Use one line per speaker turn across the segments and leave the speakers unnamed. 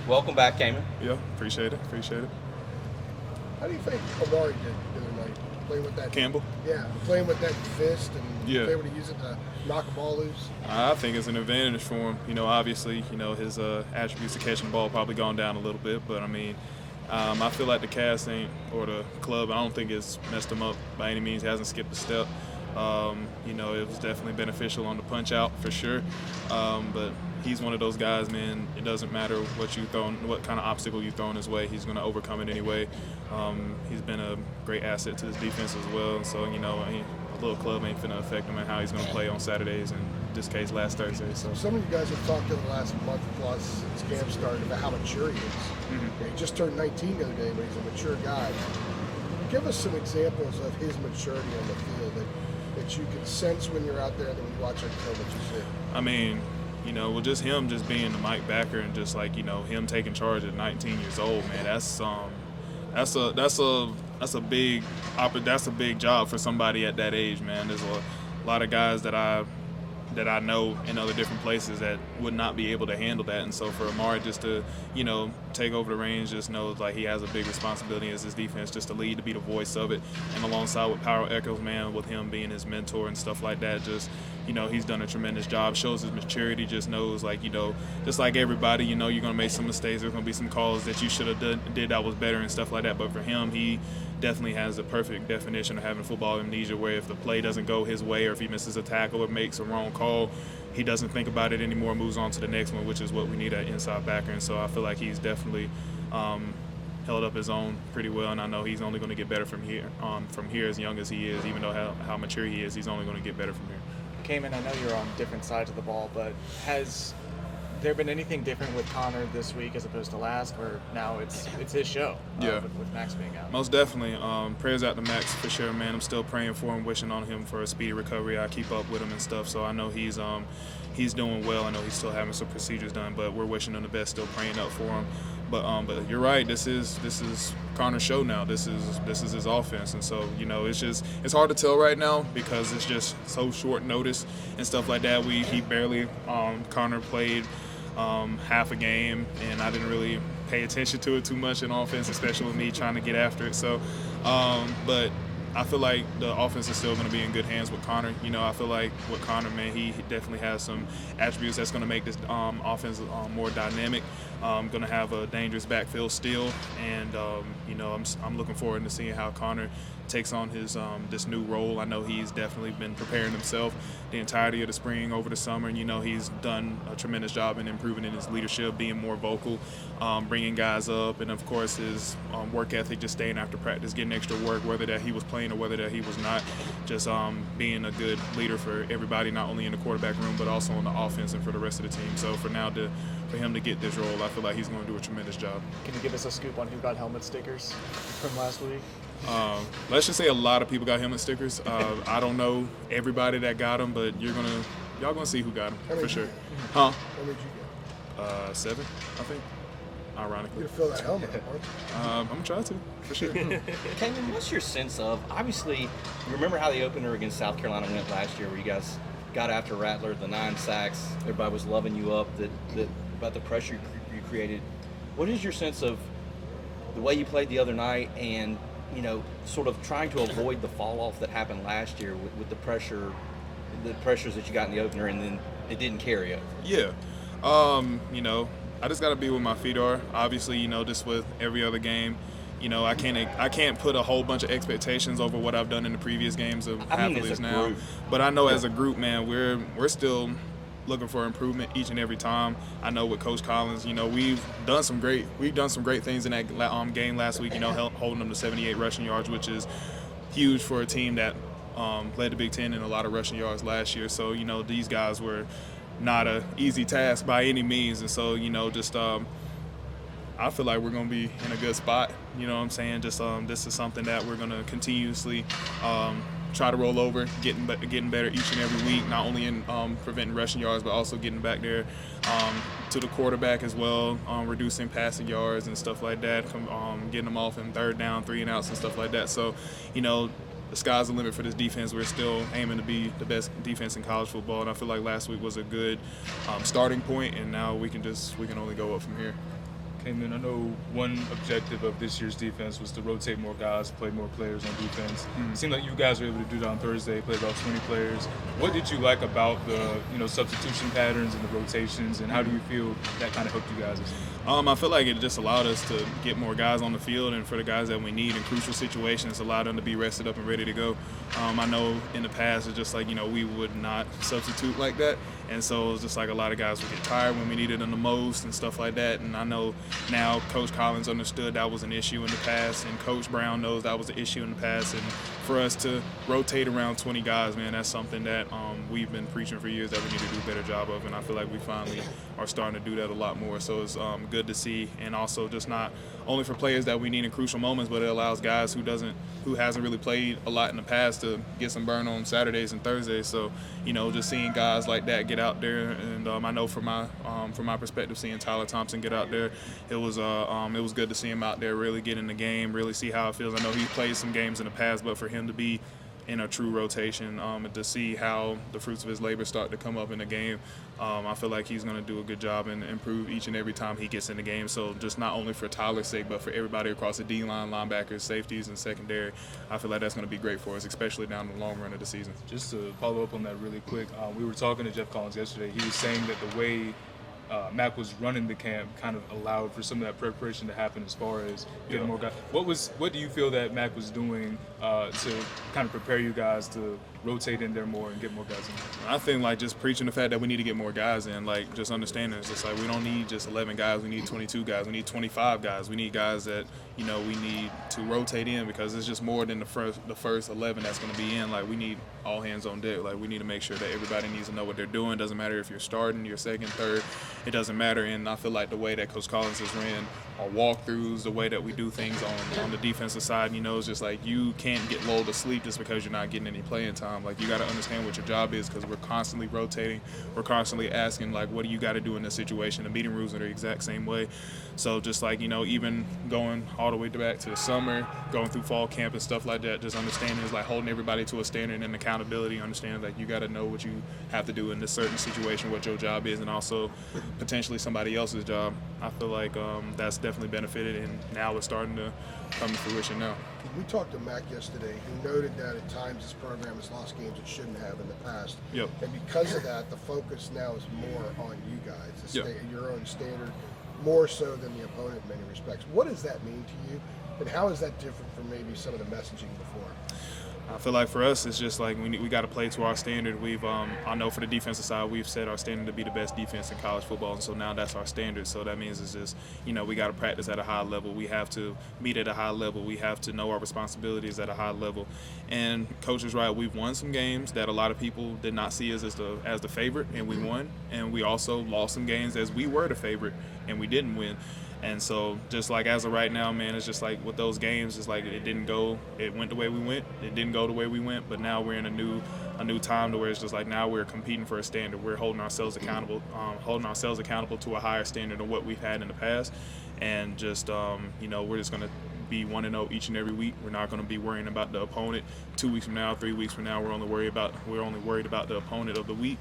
Welcome back, Kaimon.
Yeah, appreciate it.
How do you think Amari did the other night? Playing with that
Campbell?
Yeah, playing with that fist and
Yeah.
able to use it to knock a ball loose.
I think it's an advantage for him. Obviously, his attributes of catching the ball probably gone down a little bit, but I mean, I feel like the cast or the club, I don't think it's messed him up by any means. He hasn't skipped a step. It was definitely beneficial on the punch out for sure. But he's one of those guys, man. It doesn't matter what kind of obstacle you throw in his way. He's going to overcome it anyway. He's been a great asset to this defense as well. And so, a little club ain't finna affect him and how he's going to play on Saturdays, and in this case, last Thursday. So
some of you guys have talked in the last month plus since camp started about how mature he is.
Mm-hmm.
Yeah, he just turned 19 the other day, but he's a mature guy. Give us some examples of his maturity on the field that you can sense when you're out there and then when you watch on film that you see.
I mean, just him just being the Mike backer and just like, him taking charge at 19 years old, man, that's a big job for somebody at that age, man. There's a lot of guys that I know in other different places that would not be able to handle that. And so for Amari just to, take over the reins, just knows like he has a big responsibility as his defense, just to lead, to be the voice of it. And alongside with Power Echoes, man, with him being his mentor and stuff like that, just, he's done a tremendous job, shows his maturity, just knows like, just like everybody, you're going to make some mistakes. There's going to be some calls that you should have did that was better and stuff like that. But for him, he definitely has the perfect definition of having football amnesia, where if the play doesn't go his way or if he misses a tackle or makes a wrong call, he doesn't think about it anymore, moves on to the next one, which is what we need at inside backer. And so I feel like he's definitely held up his own pretty well, and I know he's only going to get better from here. From here, as young as he is, even though how mature he is, he's only going to get better from here.
Kaimon, I know you're on different sides of the ball, but has there been anything different with Connor this week as opposed to last, where now it's his show with Max being out?
Most definitely. Prayers out to Max for sure, man. I'm still praying for him, wishing on him for a speedy recovery. I keep up with him and stuff, so I know he's doing well. I know he's still having some procedures done, but we're wishing him the best, still praying up for him. But you're right. This is Connor's show now. This is his offense, and so it's hard to tell right now because it's just so short notice and stuff like that. He barely Connor played half a game, and I didn't really pay attention to it too much in offense, especially with me trying to get after it. So, but I feel like the offense is still going to be in good hands with Connor. I feel like with Connor, man, he definitely has some attributes that's going to make this offense more dynamic. Going to have a dangerous backfield still, and I'm looking forward to seeing how Connor takes on his this new role. I know he's definitely been preparing himself the entirety of the spring, over the summer, and he's done a tremendous job in improving in his leadership, being more vocal, bringing guys up, and of course his work ethic, just staying after practice, getting extra work, whether that he was playing or whether that he was not, just being a good leader for everybody, not only in the quarterback room but also on the offense and for the rest of the team. So for him to get this role, I feel like he's going to do a tremendous job.
Can you give us a scoop on who got helmet stickers from last week?
Let's just say a lot of people got helmet stickers. I don't know everybody that got them, but y'all gonna see who got them for sure.
How many did you get?
7, I think. Ironically,
You're gonna fill that helmet up, aren't you?
I'm gonna try to for sure.
Kaimon, what's your sense of, obviously, you remember how the opener against South Carolina went last year, where you guys got after Rattler, the 9 sacks, everybody was loving you up, about the pressure you created. What is your sense of the way you played the other night and, sort of trying to avoid the fall off that happened last year with the pressures that you got in the opener, and then it didn't carry over?
Yeah. I just got to be where my feet are. Obviously, just with every other game, I can't put a whole bunch of expectations over what I've done in the previous games of half of this now.
Group.
But I know as a group, man, we're still looking for improvement each and every time. I know with Coach Collins, we've done some great things in that game last week. Holding them to 78 rushing yards, which is huge for a team that led the Big Ten in a lot of rushing yards last year. So these guys were not an easy task by any means, and so I feel like we're going to be in a good spot. You know what I'm saying? Just this is something that we're going to continuously try to roll over, getting better each and every week, not only in preventing rushing yards, but also getting back there to the quarterback as well, reducing passing yards and stuff like that, getting them off in 3rd down, 3 and outs and stuff like that. So, the sky's the limit for this defense. We're still aiming to be the best defense in college football, and I feel like last week was a good starting point, and now we can only go up from here.
Kaimon, I know one objective of this year's defense was to rotate more guys, play more players on defense. It seemed like you guys were able to do that on Thursday, play about 20 players. What did you like about the substitution patterns and the rotations, and how do you feel that kind of helped you guys?
I feel like it just allowed us to get more guys on the field, and for the guys that we need in crucial situations, allowed them to be rested up and ready to go. I know in the past it's just like, we would not substitute like that, and so it was just like a lot of guys would get tired when we needed them the most and stuff like that. And I know now Coach Collins understood that was an issue in the past, and Coach Brown knows that was an issue in the past. And for us to rotate around 20 guys, man, that's something that we've been preaching for years that we need to do a better job of, and I feel like we finally are starting to do that a lot more. So it's good to see, and also just not only for players that we need in crucial moments, but it allows guys who hasn't really played a lot in the past to get some burn on Saturdays and Thursdays. So just seeing guys like that get out there, and I know from my perspective, seeing Tyler Thompson get out there, it was good to see him out there really get in the game, really see how it feels. I know he played some games in the past, but for him to be in a true rotation, and to see how the fruits of his labor start to come up in the game, I feel like he's going to do a good job and improve each and every time he gets in the game. So just not only for Tyler's sake, but for everybody across the D-line, linebackers, safeties, and secondary, I feel like that's going to be great for us, especially down the long run of the season.
Just to follow up on that really quick, we were talking to Jeff Collins yesterday. He was saying that the way Mac was running the camp kind of allowed for some of that preparation to happen as far as getting more guys. What do you feel that Mac was doing to kind of prepare you guys to rotate in there more and get more guys in?
I think like just preaching the fact that we need to get more guys in, like just understanding it's just like we don't need just 11 guys, we need 22 guys, we need 25 guys, we need guys that we need to rotate in, because it's just more than the first 11 that's going to be in. Like we need all hands on deck. Like we need to make sure that everybody needs to know what they're doing. Doesn't matter if you're starting, you're second, third, it doesn't matter. And I feel like the way that Coach Collins has ran our walkthroughs, the way that we do things on the defensive side, it's just like you can't get lulled to sleep just because you're not getting any playing time. Like you got to understand what your job is, because we're constantly rotating, we're constantly asking like, what do you got to do in this situation? The meeting rooms are the exact same way. So just like even going all the way back to the summer, going through fall camp and stuff like that, just understanding is like holding everybody to a standard and accountability, understanding like you got to know what you have to do in this certain situation, what your job is, and also potentially somebody else's job. I feel like that's definitely benefited, and now it's starting to come to fruition now.
We talked to Mac yesterday, who noted that at times this program has lost games it shouldn't have in the past.
Yep.
And because of that, the focus now is more on you guys,
Yep.
Your own standard, more so than the opponent in many respects. What does that mean to you, and how is that different from maybe some of the messaging before?
I feel like for us, it's just like we got to play to our standard. I know for the defensive side, we've set our standard to be the best defense in college football, and so now that's our standard. So that means it's just, we got to practice at a high level. We have to meet at a high level. We have to know our responsibilities at a high level. And Coach is right. We've won some games that a lot of people did not see us as the favorite, and we won. And we also lost some games as we were the favorite, and we didn't win. And so just like as of right now, man, it's just like with those games, it's like it went the way we went. It didn't go the way we went, but now we're in a new time to where it's just like now we're competing for a standard. We're holding ourselves accountable to a higher standard than what we've had in the past. And just, we're just going to be 1-0 each and every week. We're not going to be worrying about the opponent 2 weeks from now, 3 weeks from now. We're only worried about the opponent of the week.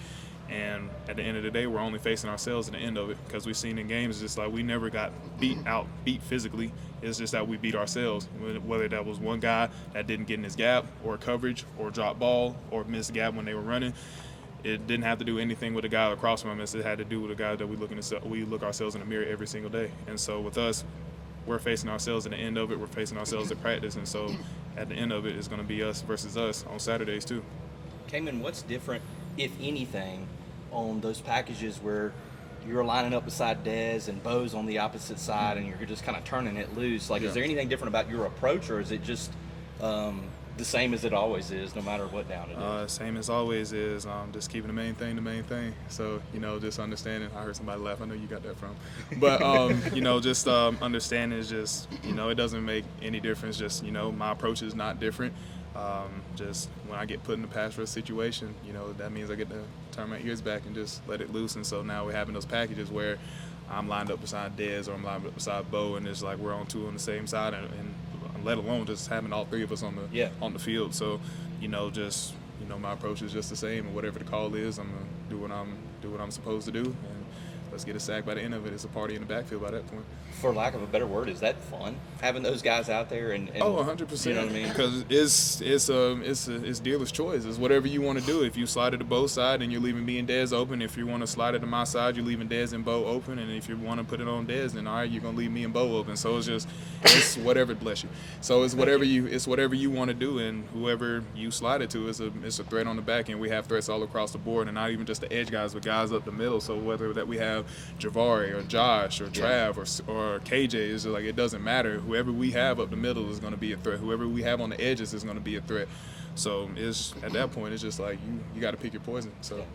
And at the end of the day, we're only facing ourselves at the end of it, because we've seen in games just like we never got beat physically. It's just that we beat ourselves, whether that was one guy that didn't get in his gap or coverage or drop ball or missed gap when they were running. It didn't have to do anything with the guy across from us. It had to do with the guy that we look ourselves in the mirror every single day. And so with us, we're facing ourselves at the end of it. We're facing ourselves at practice. And so at the end of it, it's going to be us versus us on Saturdays too.
Kaimon, what's different, if anything, on those packages where you're lining up beside Dez and Bo's on the opposite side and you're just kind of turning it loose? Like, is there anything different about your approach, or is it just the same as it always is, no matter what down it is?
Same as always is just keeping the main thing. So, just understanding. I heard somebody laugh. I know you got that from. But, just understanding is just, it doesn't make any difference. Just, my approach is not different. Just when I get put in a pass rush situation, that means I get to turn my ears back and just let it loose. And so now we're having those packages where I'm lined up beside Dez or I'm lined up beside Bo, and it's like we're on two on the same side, and let alone just having all three of us on the field. So, my approach is just the same, and whatever the call is, I'm gonna do what I'm supposed to do. And let's get a sack by the end of it. It's a party in the backfield by that point.
For lack of a better word, is that fun? Having those guys out there and
100%.
You know what I mean?
Because it's dealer's choice. It's whatever you want to do. If you slide it to both sides and you're leaving me and Dez open, if you want to slide it to my side, you're leaving Dez and Bo open, and if you want to put it on Dez, then all right, you're gonna leave me and Bo open. So it's whatever. Bless you. So it's whatever you want to do, and whoever you slide it to is a threat on the back end. We have threats all across the board, and not even just the edge guys, but guys up the middle. So whether that we have Javari or Josh or Trav or KJ, it's just like it doesn't matter. Whoever we have up the middle is going to be a threat. Whoever we have on the edges is going to be a threat. So it's at that point, it's just like you got to pick your poison. So